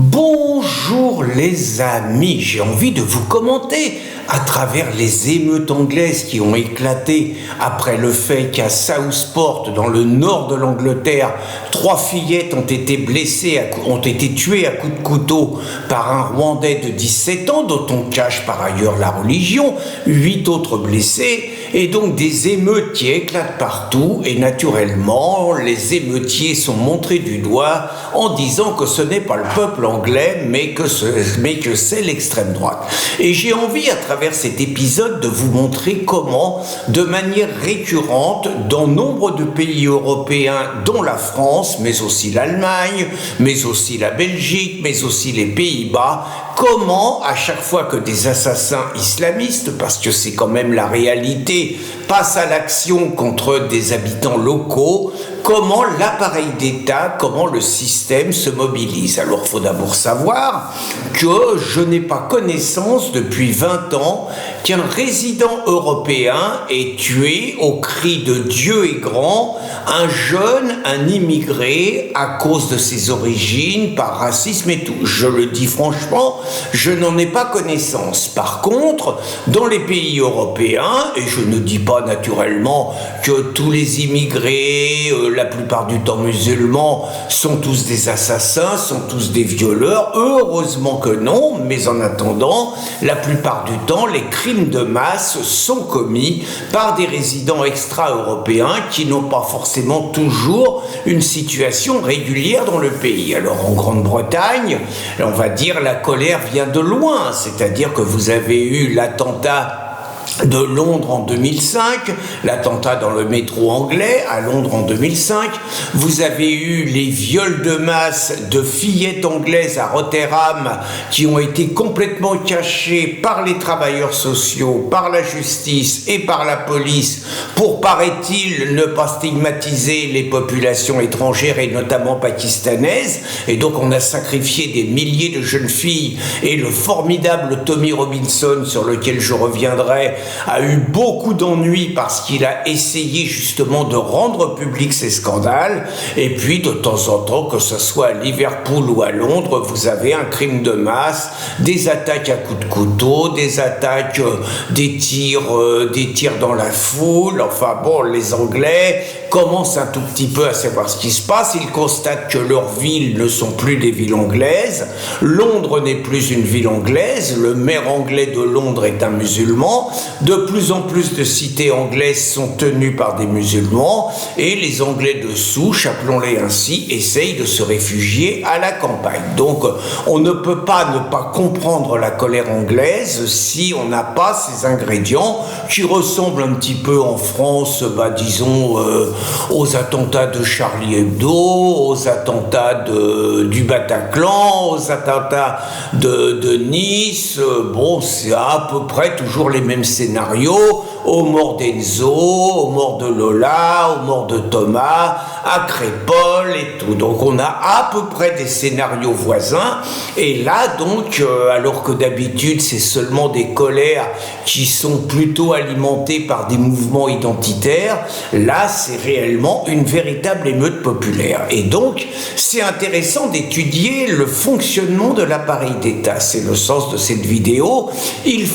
Bonjour les amis, j'ai envie de vous commenter à travers les émeutes anglaises qui ont éclaté après le fait qu'à Southport, dans le nord de l'Angleterre, 3 fillettes ont été blessées, ont été tuées à coups de couteau par un Rwandais de 17 ans, dont on cache par ailleurs la religion, 8 autres blessés, et donc des émeutes qui éclatent partout, et naturellement, les émeutiers sont montrés du doigt en disant que ce n'est pas le peuple anglais, mais que c'est l'extrême droite. Et j'ai envie, à travers cet épisode, de vous montrer comment, de manière récurrente, dans nombre de pays européens, dont la France, mais aussi l'Allemagne, mais aussi la Belgique, mais aussi les Pays-Bas, comment, à chaque fois que des assassins islamistes, parce que c'est quand même la réalité, passent à l'action contre des habitants locaux, comment l'appareil d'État, comment le système se mobilise. Alors, il faut d'abord savoir que je n'ai pas connaissance depuis 20 ans qu'un résident européen ait tué au cri de Dieu est grand un jeune, un immigré, à cause de ses origines, par racisme et tout. Je le dis franchement, je n'en ai pas connaissance. Par contre, dans les pays européens, et je ne dis pas naturellement que tous les immigrés, la plupart du temps musulmans, sont tous des assassins, sont tous des violeurs. Heureusement que non, mais en attendant, la plupart du temps, les crimes de masse sont commis par des résidents extra-européens qui n'ont pas forcément toujours une situation régulière dans le pays. Alors en Grande-Bretagne, on va dire la colère vient de loin, c'est-à-dire que vous avez eu l'attentat de Londres en 2005, l'attentat dans le métro anglais à Londres en 2005, vous avez eu les viols de masse de fillettes anglaises à Rotterdam qui ont été complètement cachés par les travailleurs sociaux, par la justice et par la police pour, paraît-il, ne pas stigmatiser les populations étrangères et notamment pakistanaises, et donc on a sacrifié des milliers de jeunes filles, et le formidable Tommy Robinson, sur lequel je reviendrai, a eu beaucoup d'ennuis parce qu'il a essayé justement de rendre public ces scandales. Et puis de temps en temps, que ce soit à Liverpool ou à Londres, vous avez un crime de masse, des attaques à coups de couteau, des attaques, des tirs dans la foule. Enfin bon, les Anglais commencent un tout petit peu à savoir ce qui se passe. Ils constatent que leurs villes ne sont plus des villes anglaises. Londres n'est plus une ville anglaise. Le maire anglais de Londres est un musulman. De plus en plus de cités anglaises sont tenues par des musulmans, et les Anglais de souche, appelons-les ainsi, essayent de se réfugier à la campagne. Donc on ne peut pas ne pas comprendre la colère anglaise si on n'a pas ces ingrédients qui ressemblent un petit peu en France, disons, aux attentats de Charlie Hebdo, aux attentats du Bataclan, aux attentats de Nice. Bon, c'est à peu près toujours les mêmes scénarios, aux morts d'Enzo, aux morts de Lola, aux morts de Thomas, à Crépol et tout. Donc on a à peu près des scénarios voisins, et là donc, alors que d'habitude c'est seulement des colères qui sont plutôt alimentées par des mouvements identitaires, là c'est réellement une véritable émeute populaire. Et donc c'est intéressant d'étudier le fonctionnement de l'appareil d'État. C'est le sens de cette vidéo. Il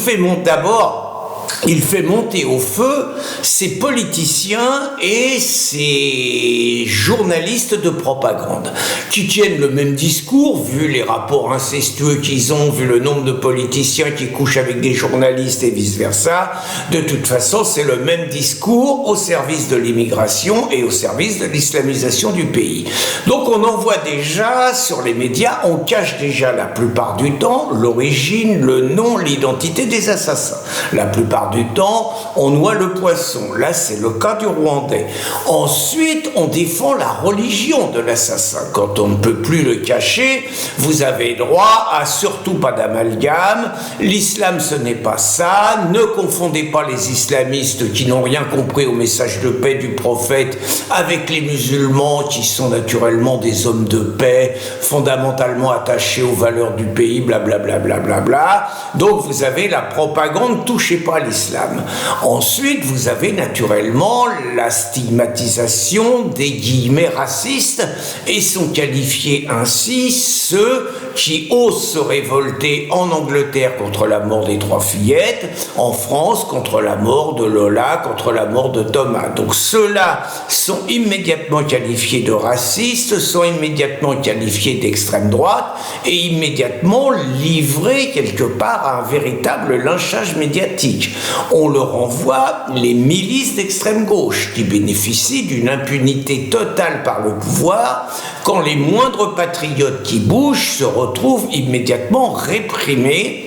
fait monter au feu ces politiciens et ces journalistes de propagande qui tiennent le même discours, vu les rapports incestueux qu'ils ont, vu le nombre de politiciens qui couchent avec des journalistes et vice-versa. De toute façon, c'est le même discours au service de l'immigration et au service de l'islamisation du pays. Donc on en voit déjà sur les médias, on cache déjà la plupart du temps l'origine, le nom, l'identité des assassins. La plupart du temps, on noie le poisson. Là, c'est le cas du Rwandais. Ensuite, on défend la religion de l'assassin. Quand on ne peut plus le cacher, vous avez droit à surtout pas d'amalgame. L'islam, ce n'est pas ça. Ne confondez pas les islamistes qui n'ont rien compris au message de paix du prophète avec les musulmans qui sont naturellement des hommes de paix, fondamentalement attachés aux valeurs du pays, blablabla. Donc, vous avez la propagande, touchez pas l'islam. Ensuite, vous avez naturellement la stigmatisation des guillemets racistes et sont qualifiés ainsi ceux qui osent se révolter en Angleterre contre la mort des 3 fillettes, en France contre la mort de Lola, contre la mort de Thomas. Donc ceux-là sont immédiatement qualifiés de racistes, sont immédiatement qualifiés d'extrême droite et immédiatement livrés quelque part à un véritable lynchage médiatique. On leur envoie les milices d'extrême gauche qui bénéficient d'une impunité totale par le pouvoir quand les moindres patriotes qui bougent se retrouvent immédiatement réprimés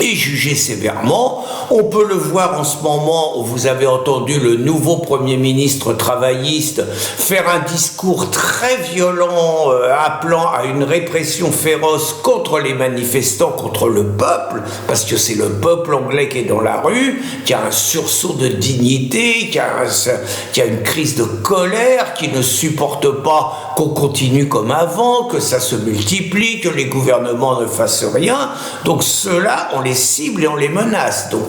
et jugé sévèrement. On peut le voir en ce moment où vous avez entendu le nouveau Premier ministre travailliste faire un discours très violent appelant à une répression féroce contre les manifestants, contre le peuple, parce que c'est le peuple anglais qui est dans la rue, qui a un sursaut de dignité, qui a une crise de colère, qui ne supporte pas qu'on continue comme avant, que ça se multiplie, que les gouvernements ne fassent rien. Donc ceux-là, on les cible et on les menace. Donc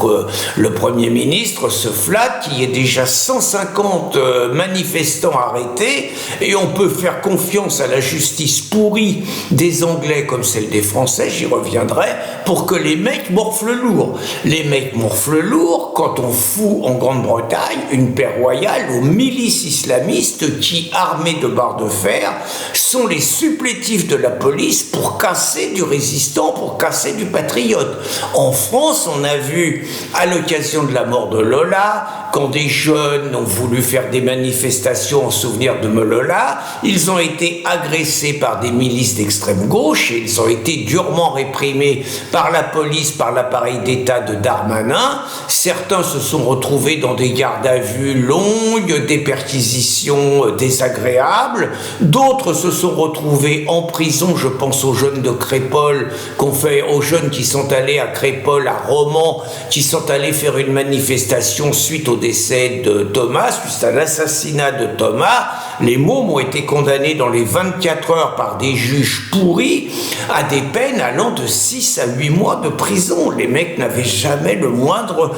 le Premier ministre se flatte qu'il y ait déjà 150 manifestants arrêtés et on peut faire confiance à la justice pourrie des Anglais comme celle des Français, j'y reviendrai, pour que les mecs morflent lourd. Les mecs morflent lourd quand on fout en Grande-Bretagne une paix royale aux milices islamistes qui, armés de barres de fer, sont les supplétifs de la police pour casser du résistant, pour casser du patriote. En France, on a vu, à l'occasion de la mort de Lola, quand des jeunes ont voulu faire des manifestations en souvenir de Lola, ils ont été agressés par des milices d'extrême gauche et ils ont été durement réprimés par la police, par l'appareil d'État de Darmanin. Certains se sont retrouvés dans des gardes à vue longues, des perquisitions désagréables. D'autres se sont retrouvés en prison. Je pense aux jeunes de Crépol, aux jeunes qui sont allés à Crépol, à Romans, qui sont allés faire une manifestation suite au décès de Thomas, suite à l'assassinat de Thomas. Les mômes ont été condamnés dans les 24 heures par des juges pourris à des peines allant de 6 à 8 mois de prison. Les mecs n'avaient jamais le moindre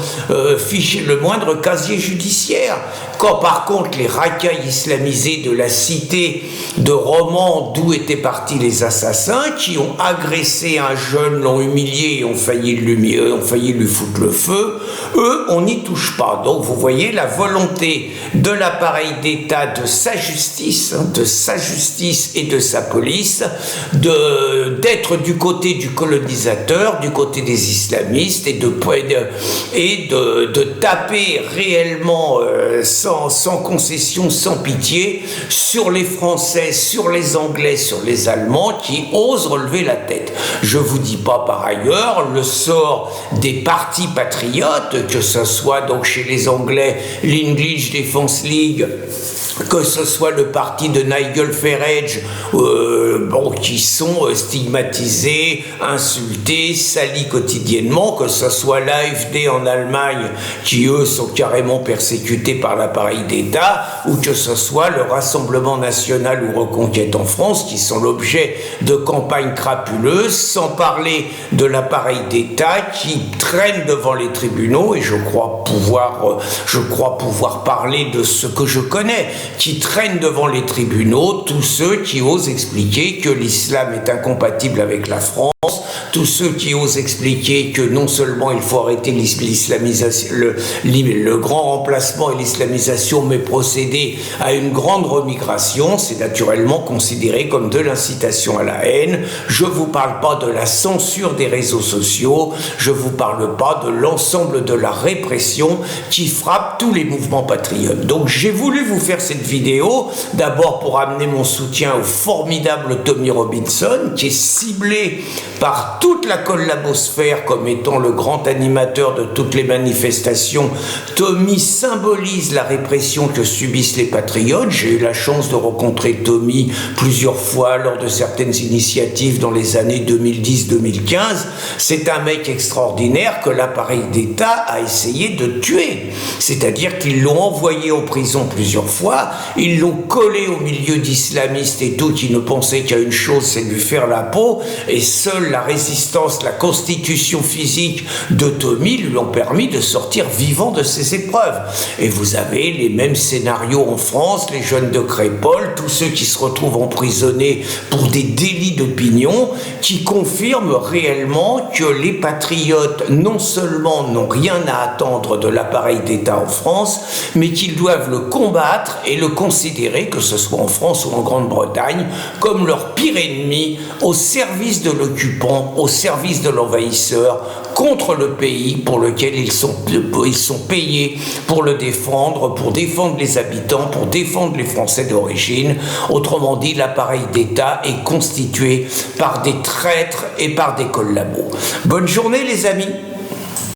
casier judiciaire. Quand par contre les racailles islamisés de la cité de Romans, d'où étaient partis les assassins, qui ont agressé un jeune, l'ont humilié et ont failli lui foutre le feu, eux, on n'y touche pas. Donc vous voyez la volonté de l'appareil d'État, de sa justice et de sa police, d'être du côté du colonisateur, du côté des islamistes et de taper réellement sans concession, sans pitié sur les Français, sur les Anglais, sur les Allemands qui osent relever la tête. Je vous dis pas par ailleurs le sort des partis patriotes, que ce soit donc chez les Anglais l'English Defence League, que ce soit le parti de Nigel Farage, qui sont stigmatisés, insultés, salis quotidiennement, que ce soit l'AfD en Allemagne, qui eux sont carrément persécutés par l'appareil d'État, ou que ce soit le Rassemblement National ou Reconquête en France, qui sont l'objet de campagnes crapuleuses, sans parler de l'appareil d'État qui traîne devant les tribunaux, et je crois pouvoir parler de ce que je connais, qui traînent devant les tribunaux tous ceux qui osent expliquer que l'islam est incompatible avec la France, tous ceux qui osent expliquer que non seulement il faut arrêter l'islamisation, le grand remplacement et l'islamisation, mais procéder à une grande remigration, c'est naturellement considéré comme de l'incitation à la haine. Je ne vous parle pas de la censure des réseaux sociaux, je ne vous parle pas de l'ensemble de la répression qui frappe tous les mouvements patriotes. Donc j'ai voulu vous faire cette vidéo, d'abord pour amener mon soutien au formidable Tommy Robinson, qui est ciblé par toute la collabosphère comme étant le grand animateur de toutes les manifestations. Tommy symbolise la répression que subissent les patriotes. J'ai eu la chance de rencontrer Tommy plusieurs fois lors de certaines initiatives dans les années 2010-2015. C'est un mec extraordinaire que l'appareil d'État a essayé de tuer. C'est-à-dire qu'ils l'ont envoyé en prison plusieurs fois, ils l'ont collé au milieu d'islamistes et tout qui ne pensaient qu'à une chose, c'est de lui faire la peau, et seule la résistance résistance, la constitution physique de Tommy lui ont permis de sortir vivant de ces épreuves. Et vous avez les mêmes scénarios en France, les jeunes de Crépol, tous ceux qui se retrouvent emprisonnés pour des délits d'opinion, qui confirment réellement que les patriotes non seulement n'ont rien à attendre de l'appareil d'État en France, mais qu'ils doivent le combattre et le considérer, que ce soit en France ou en Grande-Bretagne, comme leur pire ennemi, au service de l'occupant, au service de l'envahisseur, contre le pays pour lequel ils sont payés pour le défendre, pour défendre les habitants, pour défendre les Français d'origine. Autrement dit, l'appareil d'État est constitué par des traîtres et par des collabos. Bonne journée les amis.